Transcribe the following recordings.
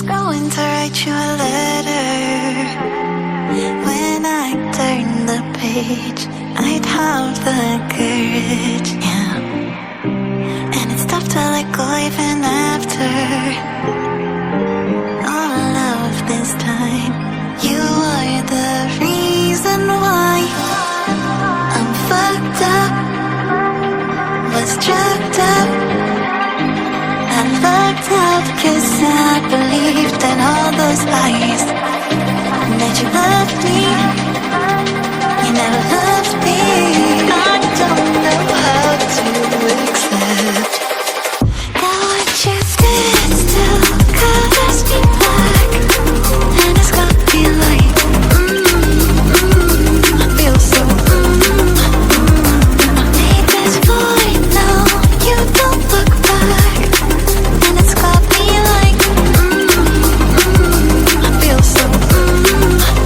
going to write you a letter. When I turn the page, I'd have the courage, yeah. And it's tough to let go even after all of this time. You are the reason why I'm fucked up, was drugged up. I looked up 'cause I believed in all those lies, that you loved me, you never loved me. I don't know how to accept that what you did still colors me black, and it's got me like, I feel so, made this void now, you don't look back, and it's got me like, I feel so,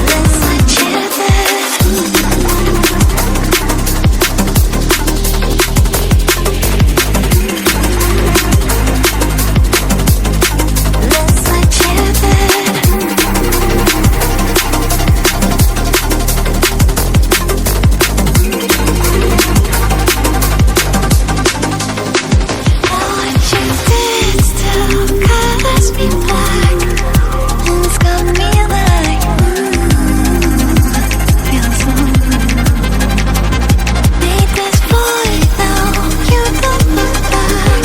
let's not share this. Let's not share this. What you did still colors me black, and it's got me like, feel so. Made this void now, you don't look back.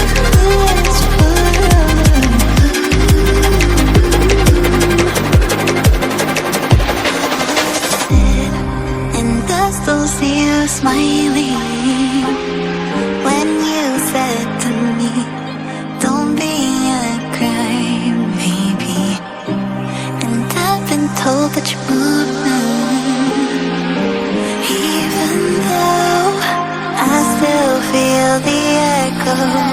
It's and I still see you smiling when you said to me, don't be a crybaby. And I've been told that you moved now, even though I still feel the echo.